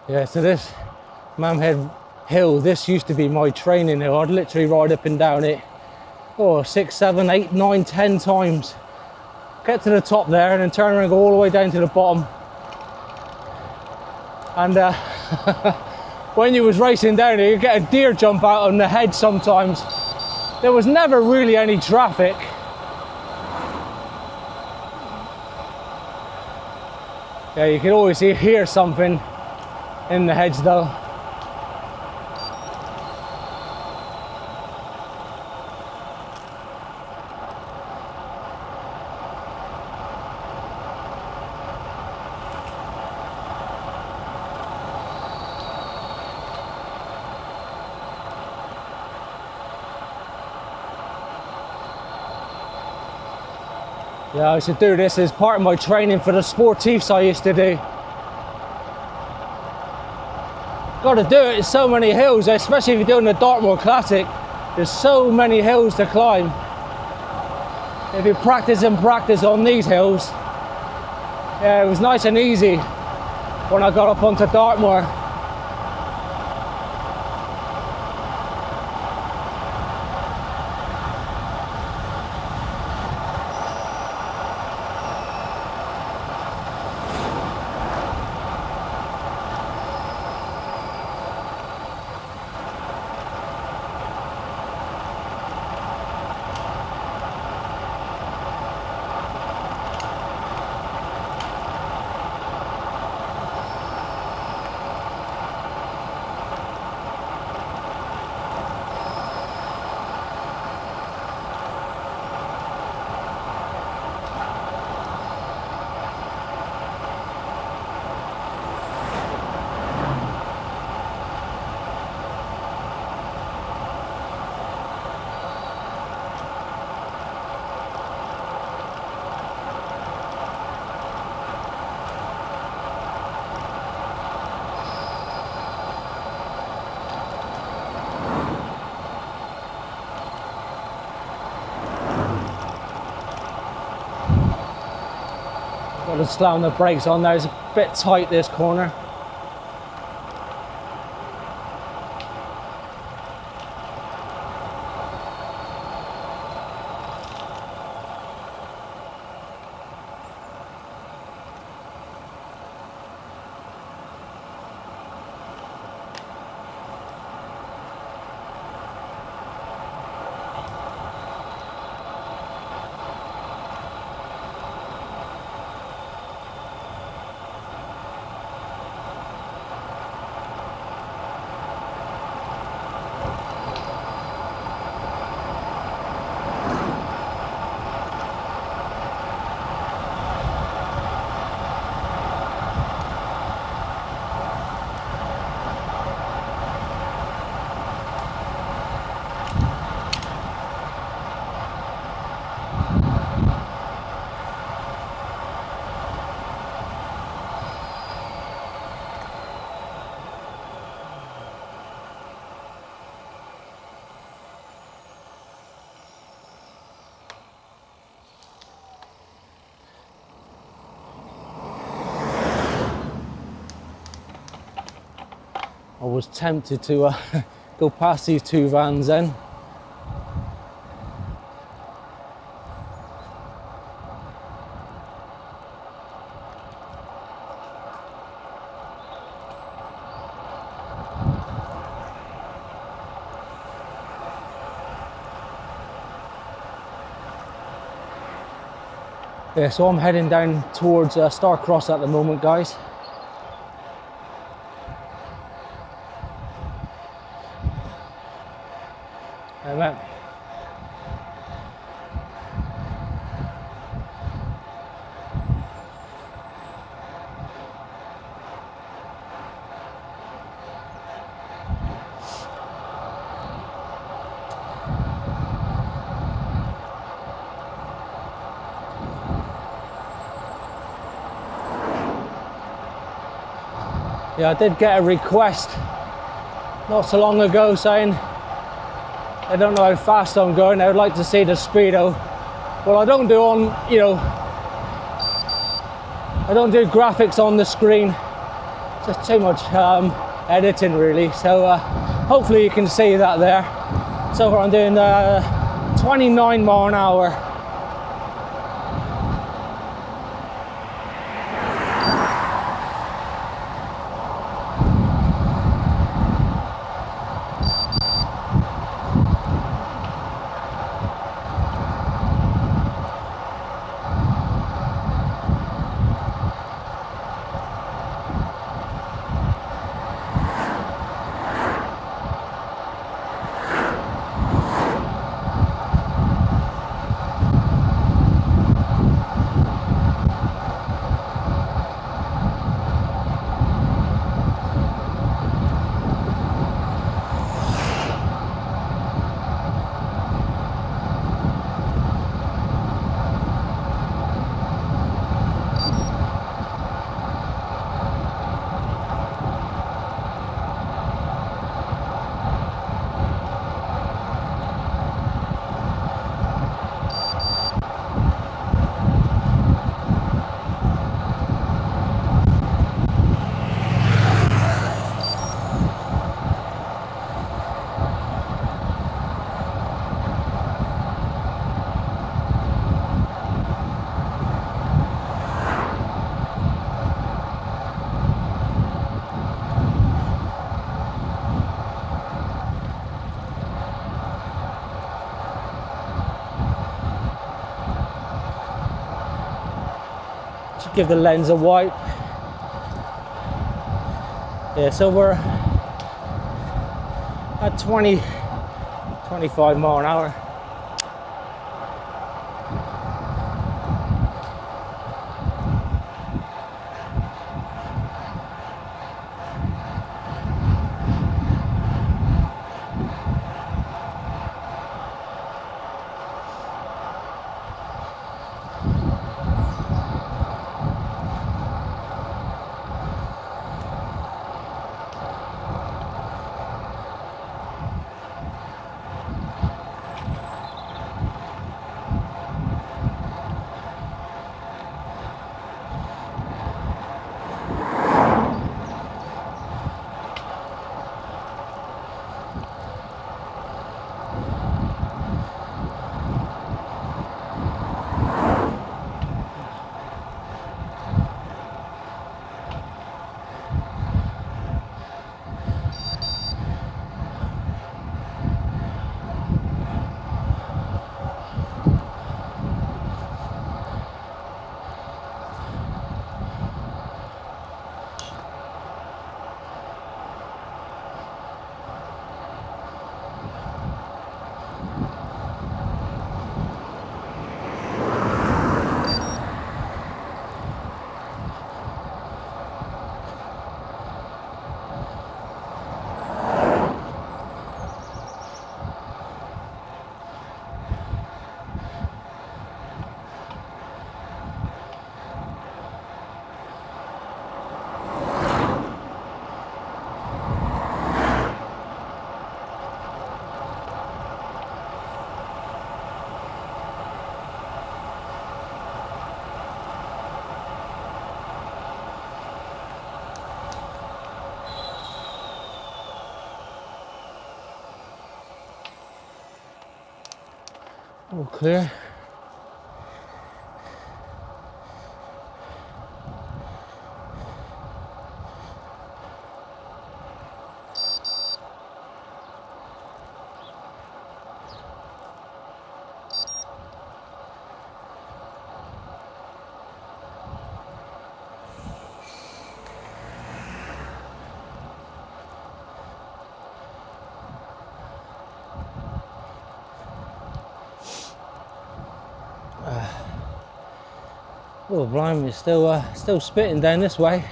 Yeah, so this Mamhead hill, this used to be my training hill. I'd literally ride up and down it, 6, 7, 8, 9, 10 times. Get to the top there and then turn around and go all the way down to the bottom. And when you was racing down here, you get a deer jump out on the head sometimes. There was never really any traffic. Yeah, you could always hear something in the hedge though. Yeah, I used to do this as part of my training for the sportifs I used to do. Got to do it, there's so many hills, especially if you're doing the Dartmoor Classic. There's so many hills to climb. If you practice and practice on these hills, yeah, it was nice and easy when I got up onto Dartmoor. Got to slam the brakes on there, it's a bit tight this corner. I was tempted to go past these two vans then. Yeah, so I'm heading down towards Starcross at the moment, guys. Yeah, I did get a request not so long ago saying I don't know how fast I'm going, I would like to see the speedo. Well, I don't do I don't do graphics on the screen, so just too much editing really. So hopefully you can see that there. So far I'm doing 29 mile an hour. Give the lens a wipe. Yeah, so we're at 25 mile an hour. All clear. Oh, blimey, it's still spitting down this way.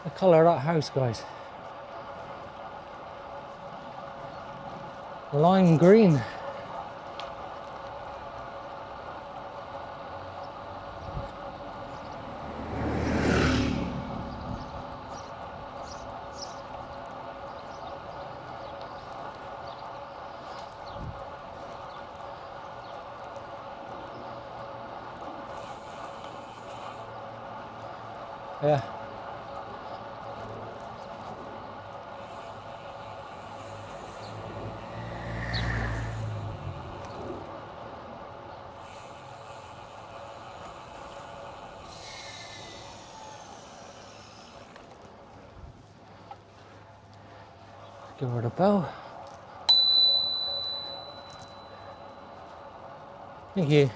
The colour of that house, guys. Lime green. Yeah. Give her the bell. Thank you.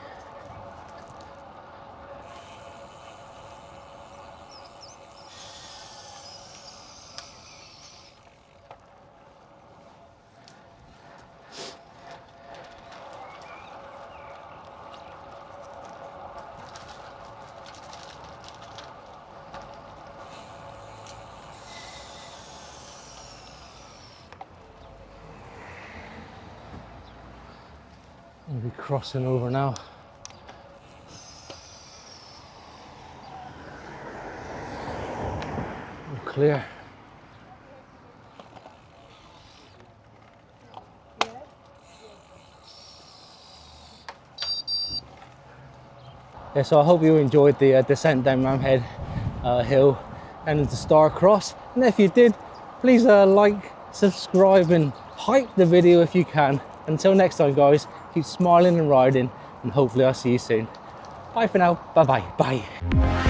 We'll be crossing over now. We're clear. Yeah, so I hope you enjoyed the descent down Mamhead hill and into Starcross. And if you did, please like, subscribe and hype the video if you can. Until next time guys, keep smiling and riding, and hopefully I'll see you soon. Bye for now. Bye bye. Bye.